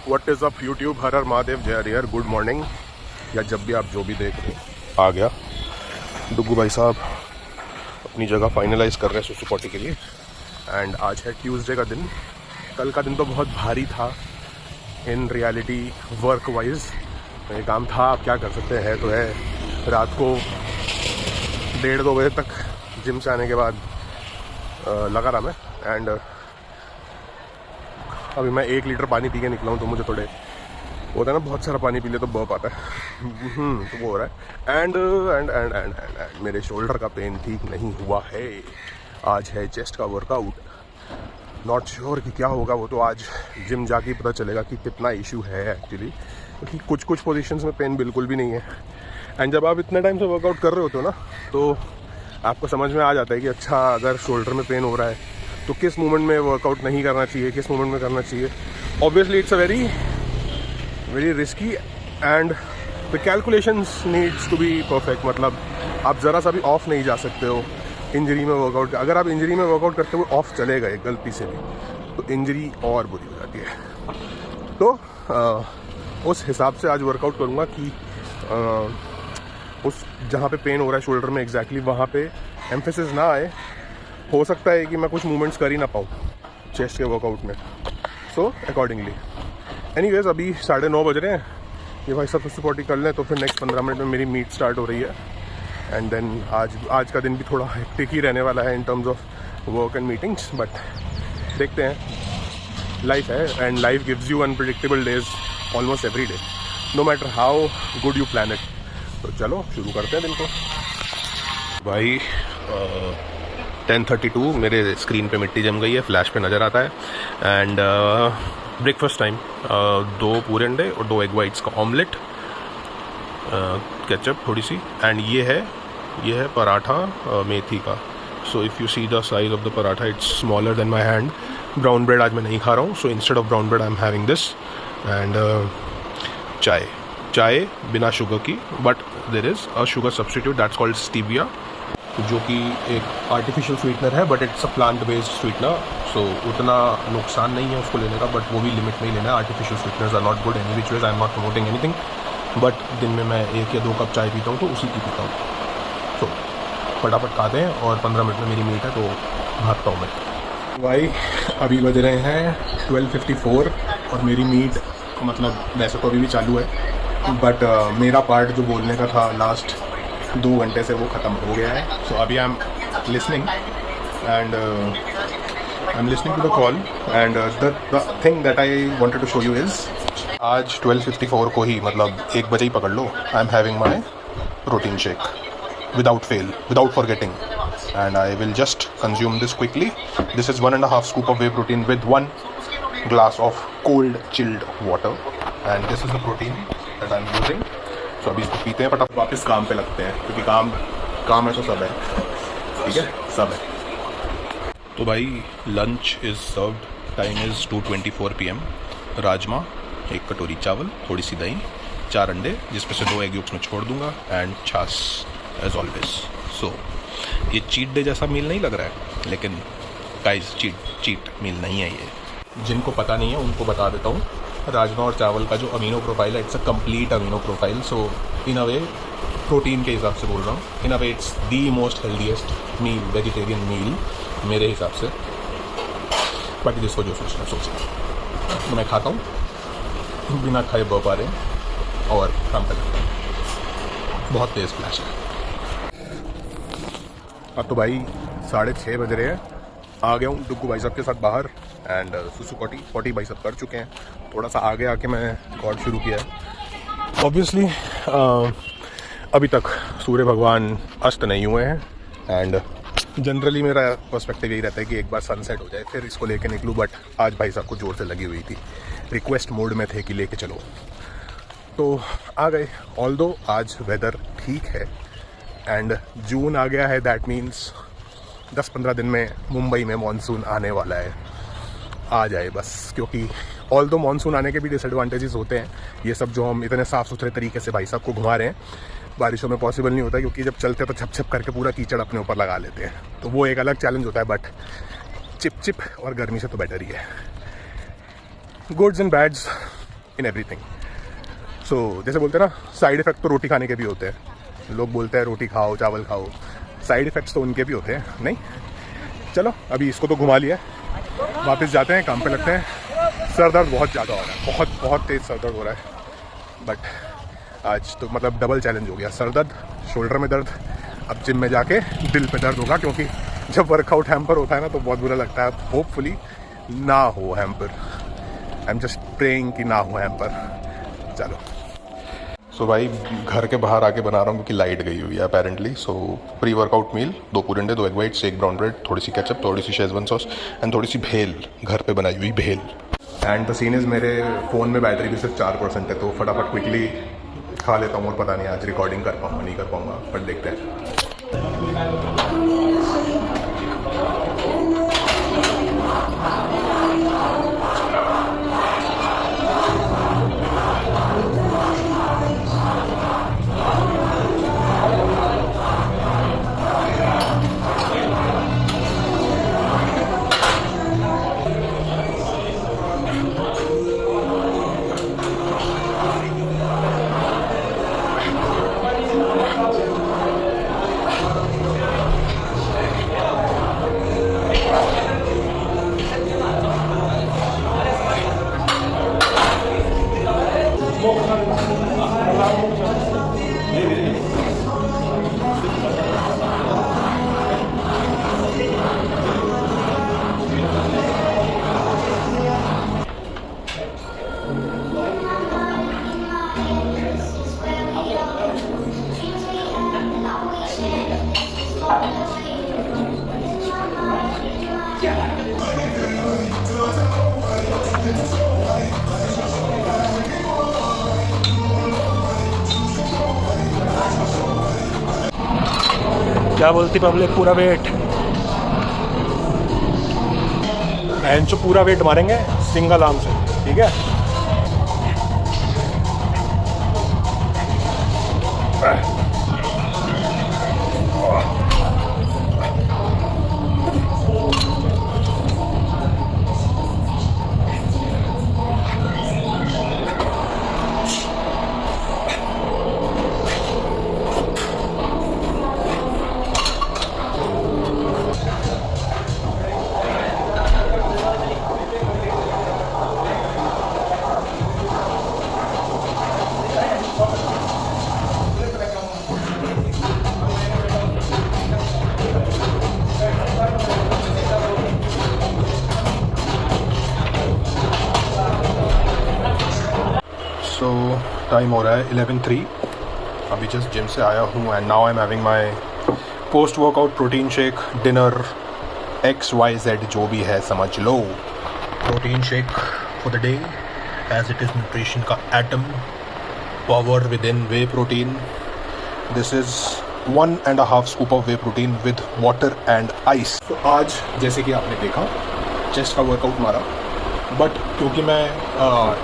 What is up YouTube, हर हर महादेव, जय Harihar, good morning, या जब भी आप जो भी देख रहे हो। आ गया डुग्गू भाई साहब अपनी जगह फाइनलाइज कर रहे हैं सुसु पॉटी के लिए। एंड आज है ट्यूसडे का दिन। कल का दिन तो बहुत भारी था इन रियलिटी वर्क वाइज। ये काम था, आप क्या कर सकते हैं, तो है। रात को 1:30-2 बजे तक जिम से आने के बाद लगा रहा मैं। एंड अभी मैं 1 लीटर पानी पी के निकला हूँ, तो मुझे थोड़े होता है ना, बहुत सारा पानी पी ले तो बर्प आता है। तो वो हो रहा है। एंड मेरे शोल्डर का पेन ठीक नहीं हुआ है। आज है चेस्ट का वर्कआउट। नॉट श्योर कि क्या होगा, वो तो आज जिम जाके पता चलेगा कि कितना इशू है एक्चुअली, क्योंकि कुछ पोजीशंस में पेन बिल्कुल भी नहीं है। एंड जब आप इतने टाइम से वर्कआउट कर रहे होते हो ना, तो आपको समझ में आ जाता है कि अच्छा, अगर शोल्डर में पेन हो रहा है तो किस मोमेंट में वर्कआउट नहीं करना चाहिए, किस मोमेंट में करना चाहिए। Obviously it's a very risky and the calculations needs to be perfect. मतलब आप ज़रा सा भी ऑफ नहीं जा सकते हो इंजरी में वर्कआउट। अगर आप इंजरी में वर्कआउट करते हुए ऑफ चले गए गलती से भी, तो इंजरी और बुरी हो जाती है। तो उस हिसाब से आज वर्कआउट करूँगा कि उस जहाँ पे पेन हो रहा है शोल्डर में एग्जैक्टली वहाँ पे एम्फेसिस ना आए। हो सकता है कि मैं कुछ मूवमेंट्स कर ही ना पाऊँ चेस्ट के वर्कआउट में, सो अकॉर्डिंगली। एनीवेज अभी 9:30 बज रहे हैं। ये भाई सब सुसु पॉटी कर लें तो फिर नेक्स्ट 15 मिनट में मेरी मीट स्टार्ट हो रही है। एंड देन आज का दिन भी थोड़ा हेक्टिक ही रहने वाला है in terms of work and meetings, but देखते हैं। लाइफ है and life gives you unpredictable days almost every day, no matter how good you plan it. तो चलो शुरू करते हैं दिन को। भाई 10:32 मेरे स्क्रीन पे मिट्टी जम गई है, फ्लैश पे नज़र आता है। एंड ब्रेकफास्ट टाइम, 2 पूरे अंडे और 2 एग वाइट्स का ऑमलेट, केचप थोड़ी सी। एंड ये है पराठा मेथी का। So if you see the size of the paratha, it's smaller than my hand. Brown bread आज मैं नहीं खा रहा हूँ, so instead of brown bread I am having this. And चाय बिना शुगर की, but there is a sugar substitute that's called stevia, जो कि एक आर्टिफिशियल स्वीटनर है, but it's a plant based sweetener. So उतना नुकसान नहीं है उसको लेने का, बट वो भी लिमिट में ही लेना है। Artificial sweeteners are not good any which ways, I am not promoting anything, but दिन में मैं 1 या 2 कप चाय पीता हूँ, तो उसी की पीता हूँ। तो फटाफट खाते हैं और 15 मिनट में मेरी मीट है, तो भागता हूँ मैं। भाई अभी बज रहे हैं 12:54 और मेरी मीट, मतलब वैसे तो अभी भी चालू है, बट मेरा पार्ट जो बोलने का था लास्ट 2 घंटे से, वो ख़त्म हो गया है। सो अभी I am listening and I am listening to the call. And the thing that I wanted to show you is, आज 12:54 को ही, मतलब 1 बजे ही पकड़ लो, I am having my protein shake without fail, without forgetting, and I will just consume this quickly. This is 1.5 scoop of whey protein with 1 glass of cold chilled water, and this is the protein that I'm using. So अभी इसको पीते हैं, फटाफट वापस काम पे लगते हैं, क्योंकि काम है तो सब है, ठीक है, सब है। तो भाई lunch is served, time is 2:24 PM। Rajma, 1 कटोरी चावल, थोड़ी सी दही, 4 अंडे जिसमें से 2 एग योक्स में छोड़ दूंगा, एंड छाछ एज ऑलवेज। सो ये चीट डे जैसा मील नहीं लग रहा है, लेकिन गाइस चीट मील नहीं है ये। जिनको पता नहीं है उनको बता देता हूँ, राजमा और चावल का जो अमीनो प्रोफाइल है, it's a complete amino profile. So in a way, protein के हिसाब से बोल रहा हूँ, in a way it's the most healthiest meal, vegetarian meal मेरे हिसाब से। बाकी जिसको जो सोचना सोचना, तो मैं खाता हूँ बिना खाए बर्फ आ रहे हैं और काम कर लेता हूँ। बहुत तेज़ फ्लैश है। अब तो भाई 6:30 बज रहे हैं। आ गया हूँ डुग्गू भाई साहब के साथ बाहर, एंड सुसु पॉटी भाई साहब कर चुके हैं। थोड़ा सा आगे आके मैं रिकॉर्ड शुरू किया है। ऑब्वियसली अभी तक सूर्य भगवान अस्त नहीं हुए हैं, एंड जनरली मेरा पर्सपेक्टिव यही रहता है कि एक बार सनसेट हो जाए फिर इसको लेके निकलूँ, बट आज भाई साहब को जोर से लगी हुई थी, रिक्वेस्ट मोड में थे कि लेके चलो, तो आ गए। ऑल्दो आज वेदर ठीक है एंड जून आ गया है, दैट मीन्स 10-15 दिन में मुंबई में मानसून आने वाला है। आ जाए बस, क्योंकि ऑल्दो मानसून आने के भी डिसएडवांटेजेस होते हैं। ये सब जो हम इतने साफ़ सुथरे तरीके से भाई साहब को घुमा रहे हैं, बारिशों में पॉसिबल नहीं होता, क्योंकि जब चलते तो छप छप करके पूरा कीचड़ अपने ऊपर लगा लेते हैं, तो वो एक अलग चैलेंज होता है। बट चिप चिप और गर्मी से तो बेटर ही है। Goods and bads in everything. So जैसे बोलते हैं ना, साइड इफ़ेक्ट तो रोटी खाने के भी होते हैं। लोग बोलते हैं रोटी खाओ, चावल खाओ, साइड इफ़ेक्ट्स तो उनके भी होते हैं। नहीं, चलो अभी इसको तो घुमा लिया, वापस जाते हैं, काम पे लगते हैं। सर दर्द बहुत ज़्यादा हो रहा है, बहुत बहुत तेज़ सर दर्द हो रहा है। बट आज तो मतलब डबल चैलेंज हो गया, सर दर्द, शोल्डर में दर्द, अब जिम में जाके दिल पे दर्द होगा, क्योंकि जब वर्कआउट हैम्पर होता है ना तो बहुत बुरा लगता है। होपफुली ना हो hamper, I am just praying कि ना हो हैम्पर। चलो सो भाई घर के बाहर आके बना रहा हूँ क्योंकि लाइट गई हुई है apparently. So pre workout meal, 2 पूरे अंडे, 2 एग वाइट्स, 1 ब्राउन ब्रेड, थोड़ी सी केचप, थोड़ी सी शेजवान सॉस एंड थोड़ी सी भेल, घर पे बनाई हुई भेल। एंड द सीन इज़ मेरे फ़ोन में बैटरी भी सिर्फ 4% है, तो फटाफट क्विकली खा लेता हूँ। और पता नहीं आज रिकॉर्डिंग कर पाऊँगा नहीं कर पाऊँगा, बट देखते हैं। क्या बोलती पब्लिक? पूरा वेट बेंच, पूरा वेट मारेंगे सिंगल आर्म से, ठीक है? सो टाइम हो रहा है 11:03, अभी जस्ट जिम से आया हूँ and now I am having my post workout protein shake, dinner XYZ जो भी है समझ लो। Protein shake for the day as it is nutrition का atom, power within whey protein. This is 1.5 scoop of whey protein with water and ice. तो आज जैसे कि आपने देखा चेस्ट का वर्कआउट मारा, बट क्योंकि मैं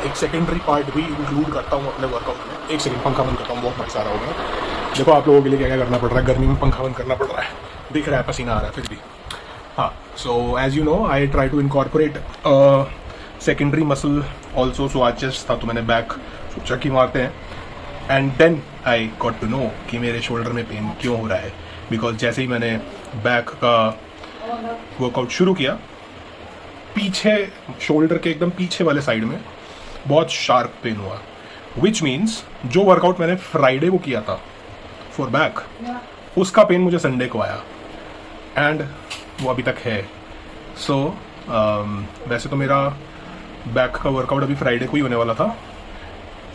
एक सेकेंडरी पार्ट भी इंक्लूड करता हूँ अपने वर्कआउट में। एक सेकंड पंखा बंद करता हूँ, बहुत मजा आ रहा होगा। देखो आप लोगों के लिए क्या क्या करना पड़ रहा है, गर्मी में पंखा बंद करना पड़ रहा है, दिख रहा है पसीना आ रहा है फिर भी। हाँ, so as you know I try to incorporate secondary muscle also. So आज चेस्ट था तो मैंने बैक सोचा कि मारते हैं, and then I got to know कि मेरे शोल्डर में पेन क्यों हो रहा है। बिकॉज जैसे ही मैंने बैक का वर्कआउट शुरू किया, पीछे शोल्डर के एकदम पीछे वाले साइड में बहुत शार्प पेन हुआ, विच मीन्स जो वर्कआउट मैंने फ्राइडे को किया था फॉर बैक, उसका पेन मुझे संडे को आया एंड वो अभी तक है। सो वैसे तो मेरा बैक का वर्कआउट अभी फ्राइडे को ही होने वाला था।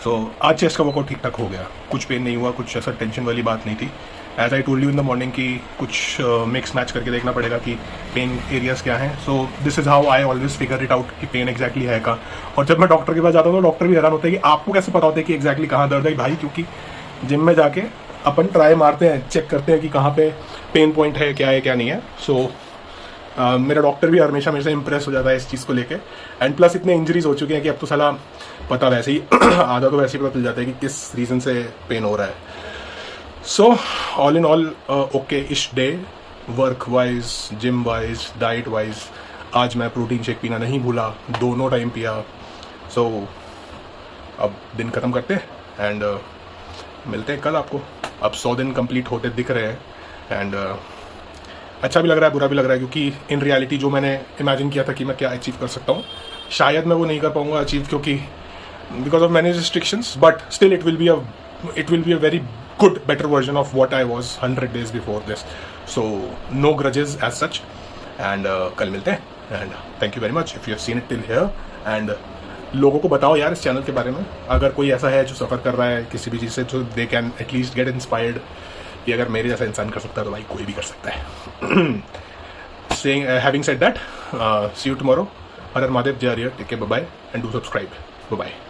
सो आज चेस्ट का वर्कआउट ठीक ठाक हो गया, कुछ पेन नहीं हुआ, कुछ ऐसा टेंशन वाली बात नहीं थी। As I told you in the morning कि कुछ मिक्स मैच करके देखना पड़ेगा कि पेन एरियाज क्या हैं। So this is how I always figure it out कि पेन एग्जैक्टली है का। और जब मैं डॉक्टर के पास जाता हूँ तो डॉक्टर भी हैरान होता है कि आपको कैसे पता होता है कि एग्जैक्टली कहाँ दर्द है। भाई क्योंकि जिम में जाके अपन ट्राई मारते हैं, चेक करते हैं कि कहाँ पे पेन पॉइंट है क्या नहीं है। सो मेरा डॉक्टर भी हमेशा मेरे से इंप्रेस हो जाता है इस चीज़ को लेके। एंड प्लस इतने इंजरीज हो चुके हैं कि अब तो साला पता वैसे ही आधा तो वैसे ही पता चल जाता है कि किस रीज़न से पेन हो रहा है। So all in all okay ish day, work wise, gym wise, diet wise. आज मैं प्रोटीन शेक पीना नहीं भूला, दोनों टाइम पिया। सो अब दिन ख़त्म करते हैं एंड मिलते हैं कल आपको। अब 100 दिन कंप्लीट होते दिख रहे हैं एंड अच्छा भी लग रहा है, बुरा भी लग रहा है, क्योंकि इन रियलिटी जो मैंने इमेजिन किया था कि मैं क्या अचीव कर सकता हूँ, शायद मैं वो नहीं कर पाऊँगा अचीव, क्योंकि because of many restrictions, but still it will be a very good better version of what I was 100 days before this. So no grudges as such and कल मिलते हैं and thank you very much if you have seen it till here. And लोगों को बताओ यार इस channel के बारे में, अगर कोई ऐसा है जो सफ़र कर रहा है किसी भी चीज़ से, तो they can at least get inspired कि अगर मेरे जैसा इंसान कर सकता है तो भाई कोई भी कर सकता है। Saying, having said that, see you tomorrow. Har Har Mahadev, Jai Hariya, take care, bye bye, and do subscribe. Bye bye.